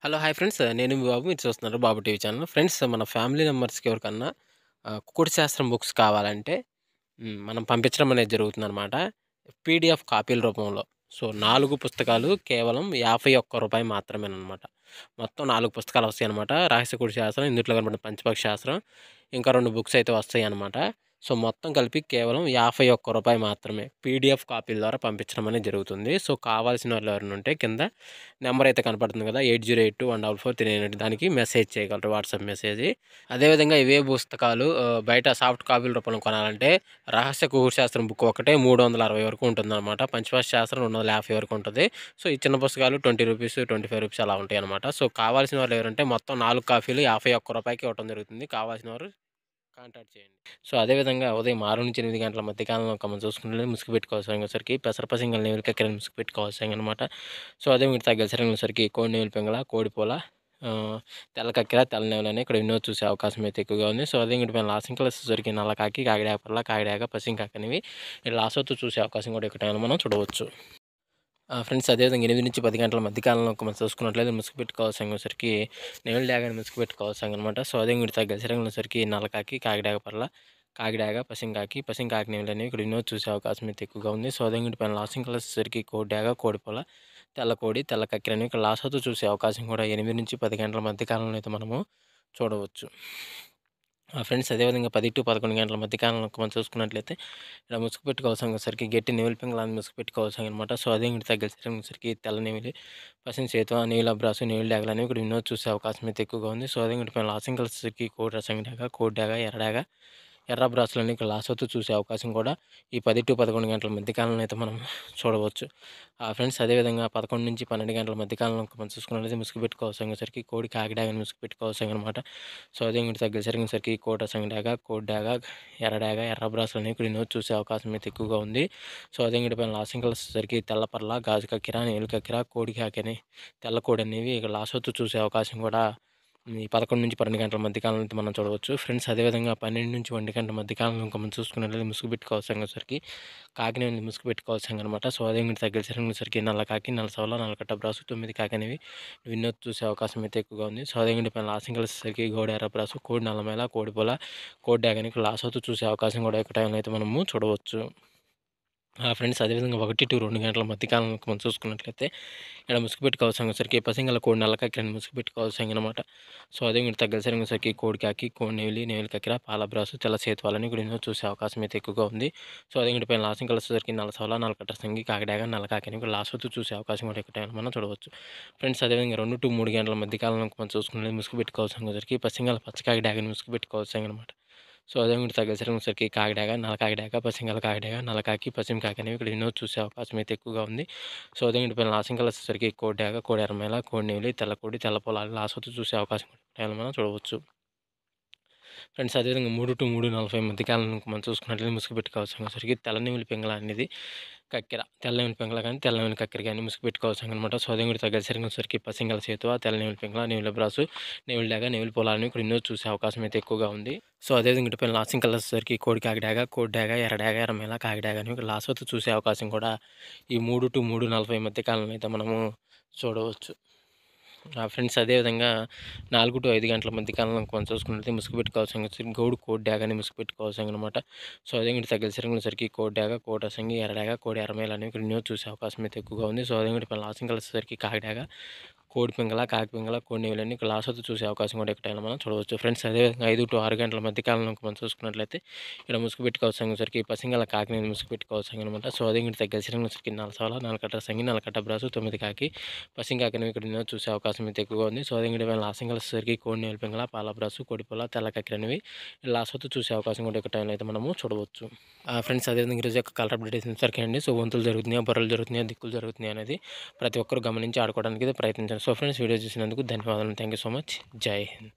Hello! Hi friends. నేను మీ బాబు. మీరు చూస్తున్నారు బాబు టీవీ ఛానల్. ఫ్రెండ్స్ మన ఫ్యామిలీ మెంబర్స్‌కి ఎవరికన్నా కుకుడు శాస్త్రం బుక్స్ కావాలంటే మనం పంపించడం అనేది జరుగుతుందనమాట. పీడీఎఫ్ కాపీల రూపంలో. సో, 4 పుస్తకాలు కేవలం రూ. 51 మాత్రమేననమాట. మొత్తం 4 పుస్తకాలు వస్తాయనమాట. రహస్య కుడి శాస్త్రం, ఇందుట్లో కనపడిన పంచపక్షి శాస్త్రం, ఇంకా 2 బుక్స్ అయితే వస్తాయనమాట. సో, మొత్తం కలిపి కేవలం రూ. 51 మాత్రమే. పీడీఎఫ్ కాపీల ద్వారా పంపించడం అనేది జరుగుతుంది. సో, కావాల్సిన వాళ్ళు ఎవరైనా ఉంటే కింద నెంబర్ అయితే కనపడుతుంది కదా! 8082144398 దానికి మెసేజ్ చేయగలరు. WhatsApp message. అదేవిధంగా ఇవే పుస్తకాలు బయట సాఫ్ట్ కాపీల రూపంలో కొనాలంటే రహస్య కుకుడు శాస్త్రం బుక్ ఒకటే 360 వరకు ఉంటుందనమాట. పంచపక్షి శాస్త్రం 250 వరకు ఉంటది. సో, ఈ చిన్న పుస్తకాలు రూ. 20, రూ. 25 అలా ఉంటాయనమాట. సో, కావాల్సిన వాళ్ళు ఎవరంటే మొత్తం 4 కాపీలు రూ. 51కి ఇవ్వటం జరుగుతుంది. కావాల్సిన వారు కాంటాక్ట్ చేయండి. సో, అదేవిధంగా ఉదయం 6-8 గంటల మధ్య కాలంలో మనం చూసుకున్నట్లయితే ముసుగు పెట్టుకోవాల్సరికి పెసరపసింగల్ నేవులు కక్కెరని ముసుగు పెట్టుకోవాల్సనమాట. సో, అదే మీరు తగ్గసరికి కోడి నేవులు పింగళ, కోడిపూల, తెల్ల కక్కెర, తెల్ల నేవులని ఇక్కడ ఎన్నో చూసే అవకాశం అయితే ఎక్కువగా ఉంది. సో, అదే ఇంకటి పైన లాసింగ్ కలర్సరికి నల్ల కాకి, కాకిడాక పర్ల, కాకిడాక, పసింకాకి అనేవి లాసోతో చూసే అవకాశం కూడా ఇక్కడ మనం చూడవచ్చు. ఫ్రెండ్స్ అదేవిధంగా 8-10 గంటల మధ్య కాలంలో మనం చూసుకున్నట్లయితే ముసుగు పెట్టుకోవాల్సరికి నేవులు డాగాని ముసుగు పెట్టుకోవాల్సనమాట. సో, అదే ఇంకటి తగ్గసరికి నల్లకాకి, కాకిడాక పర్ల, కాకిడాక, పసింకాకి, పసింకాకి నేవులనేవి ఇక్కడ ఎన్నో చూసే అవకాశం అయితే ఎక్కువగా ఉంది. సో, అదే ఇంకటి పైన లాసింగ్ కలర్సరికి కోడి డాగ, కోడిపూల, తెల్ల కోడి, తెల్ల కక్కెరని ఇక్కడ లాసోతో చూసే అవకాశం కూడా 8-10 గంటల మధ్య కాలంలో అయితే మనము చూడవచ్చు. ఫ్రెండ్స్ అదేవిధంగా 10-11 గంటల మధ్య కాలంలో మనం చూసుకున్నట్లయితే ఇక్కడ ముసుగు పెట్టుకోవాల్సరికి గట్టి నెమిలి పింగళాన్ని ముసుగు పెట్టుకోవాల్సనమాట. సో, అదే ఇంకటి తగ్గసరికి తెల్ల నెమిలి, పసిమి సేతువ, నీల అబ్రాసు, నీలి డాగలు అనేవి ఇక్కడ ఎన్నో చూసే అవకాశం అయితే ఎక్కువగా ఉంది. సో, అదే ఇంకటి పైన లాసింగ్ కలర్సరికి కోడి రసంగి డాగ, కోడి డాగ, ఎర్ర డాగ, ఎర్ర బ్రాసులన్నీ ఇక్కడ లాసోతో చూసే అవకాశం కూడా ఈ 10-11 గంటల మధ్య కాలంలో అయితే మనం చూడవచ్చు. ఫ్రెండ్స్ అదేవిధంగా 11-12 గంటల మధ్య కాలంలో మనం చూసుకున్నట్లయితే ముసుగు పెట్టుకోవాల్సరికి కోడి కాకిడాగని ముసుగు పెట్టుకోవాల్సనమాట. సో, అదే ఇంకటి తగ్గసరికి కోడి రసంగి డాగ, కోడి డాగ, ఎర్ర డాగ, ఎర్ర బ్రాసులన్నీ ఇక్కడ ఎన్నో చూసే అవకాశం అయితే ఎక్కువగా ఉంది. సో, అదే ఇంకటి పైన లాసింగ్ కలర్సరికి తెల్ల పర్ల, గాజు కక్కెర, నీలి కక్కెర, కోడి కాకి అని తెల్ల కోడి అనేవి ఇక్కడ లాసోతో చూసే అవకాశం కూడా ఈ 11-12 గంటల మధ్య కాలంలో అయితే మనం చూడవచ్చు. ఫ్రెండ్స్ అదేవిధంగా 12-1 గంటల మధ్య కాలంలో ఇంకా మనం చూసుకున్నట్లయితే ముసుగు పెట్టుకోవాల్సరికి కాకినేని ముసుగు పెట్టుకోవాల్సనమాట. సో, అదే ఇంకటి తగ్గసరికి నల్ల కాకి, నల్ల సవల, నల్లకట్ట బ్రాసు, 9 కాకి అనేవి విన్నో చూసే అవకాశం అయితే ఎక్కువగా ఉంది. సో, అదే ఇంకటి పైన లాసింగ్ కలర్సరికి గోడ ఎర్ర బ్రాసు, కోడి నల్లమేల, కోడిపూల, కోడి డాగని ఇక్కడ లాసోతో చూసే అవకాశం కూడా ఈ టైంలో అయితే మనము చూడవచ్చు. ఫ్రెండ్స్ అదేవిధంగా 1-2 గంటల మధ్య కాలంలో మనం చూసుకున్నట్లయితే ఇక్కడ ముసుగు పెట్టుకోవాల్సరికి పసింగల కోడి నల్ల కక్కెరని ముసుగు పెట్టుకోవాల్సనమాట. సో, అదే ఇంకటి తగ్గసరికి కోడి కాకి, కోడి నెమిలి, నెమిలి కక్కెర, పాల బ్రాసు, తెల్ల సేతువాలని ఇక్కడ ఎన్నో చూసే అవకాశం అయితే ఎక్కువగా ఉంది. సో, అదే ఇంకటి పైన లాసింగ్ కలర్సరికి నల్ల సవల, నల్లకట్ట సంగి, కాకిడాగ, నల్ల కాకిని ఇక్కడ లాసోతో చూసే అవకాశం కూడా ఇక్కడ మనం చూడవచ్చు. ఫ్రెండ్స్ అదేవిధంగా 2-3 గంటల మధ్య కాలంలో మనం చూసుకున్నట్లయితే ముసుగు పెట్టుకోవాల్సరికి పసింగల పచ్చకాకి డాగని ముసుగు పెట్టుకోవాల్సనమాట. సో, అదే ఇంకటి తగ్గసరికి కాకిడాగ, నల్ల కాకిడాగ, పసింగల కాకిడాగ, నల్ల కాకి, పశ్చిమ కాకి అనేవి ఇక్కడ ఎన్నో చూసే అవకాశం అయితే ఎక్కువగా ఉంది. సో, అదే ఇంకటి పైన లాసింగ్ కలర్సరికి కోడి డాగ, కోడి ఎర్రమేల, కోడి నెమిలి, తెల్ల కోడి, తెల్ల పొలాలు లాసోతో చూసే అవకాశం కూడా మనం చూడవచ్చు. ఫ్రెండ్స్ అదేవిధంగా 3-3:40 మధ్య కాలంలో మనం చూసుకున్నట్లయితే ముసుగు పెట్టుకోవాల్సరికి తెల్ల నెమిలి పింగళ అనేది కక్కెర, తెల్ల నెమిలి పింగళ కానీ, తెల్ల నెమిలి కక్కెర కానీ ముసుగు పెట్టుకోవాల్సనమాట. సో, అదే ఇంకటి తగ్గసరికి పసింగల సేతువ, తెల్ల నెమిలి పింగళ, నెమిలి బ్రాసు, నెమిలి డాగ, నెమిలి పొలాలని ఇక్కడ ఎన్నో చూసే అవకాశం అయితే ఎక్కువగా ఉంది. సో, అదేవిధంగా ఇంకటి పైన లాసింగ్ కలర్సరికి కోడి కాకిడాగ, కోడి డాగ, ఎర్ర డాగ, ఎర్రమేల, కాకిడాగ అని ఇక్కడ లాసోతో చూసే అవకాశం కూడా ఈ 3-3:40 మధ్య కాలంలో అయితే మనము చూడవచ్చు. ఫ్రెండ్స్ అదేవిధంగా 4-5 గంటల మధ్య కాలంలో మనం చూసుకున్నట్లయితే ముసుగు పెట్టుకోవాల్సరికి గౌడు కోడి డాగని ముసుగు పెట్టుకోవాల్సనమాట. సో, అదే ఇంకటి తగ్గసరికి కోడి డాగ, కోడి రసంగి, ఎర్ర డాగ, కోడి ఎర్రమేల అనేవి ఇక్కడ ఎన్నో చూసే అవకాశం అయితే ఎక్కువగా ఉంది. సో, అదే ఇంకటి పైన లాసింగ్ కలర్సరికి కాకిడాగ, కోడి పింగళ, కాకి పింగళ, కోడి నెమిలని ఇక్కడ లాసోతో చూసే అవకాశం కూడా ఇక్కడ మనం చూడవచ్చు. ఫ్రెండ్స్ అదేవిధంగా 5-6 గంటల మధ్య కాలంలో మనం చూసుకున్నట్లయితే ఇక్కడ ముసుగు పెట్టుకోవాల్సరికి పసింగల కాకిని ముసుగు పెట్టుకోవాల్సనమాట. సో, అదే ఇంకటి తగ్గసరికి నల్ల సవల, నల్లకట్ట సంగి, నల్లకట్ట బ్రాసు, 9 కాకి, పసింగ్ కాకి అనేవి ఇక్కడ ఎన్నో చూసే అవకాశం అయితే ఎక్కువగా ఉంది. సో, అదే ఇంకటి పైన లాసింగ్ కలర్సరికి కోడి నెమిలి పింగళ, పాల బ్రాసు, కోడిపూల, తెల్ల కక్కెర అనేవి లాసోతో చూసే అవకాశం కూడా ఇక్కడ టైంలో అయితే మనము చూడవచ్చు. ఫ్రెండ్స్ అదేవిధంగా ఈరోజు యొక్క కలర్ అప్డేట్ సరికి అండి. సో, వంతులు జరుగుతున్నాయా, బొర్రలు జరుగుతున్నాయా, దిక్కులు జరుగుతున్నాయా అనేది ప్రతి ఒక్కరు గమనించి ఆడుకోవడానికి అయితే ప్రయత్నించండి. సో, ఫ్రెండ్స్ వీడియో చూసినందుకు ధన్యవాదాలు. Thank you so much. జై హింద్.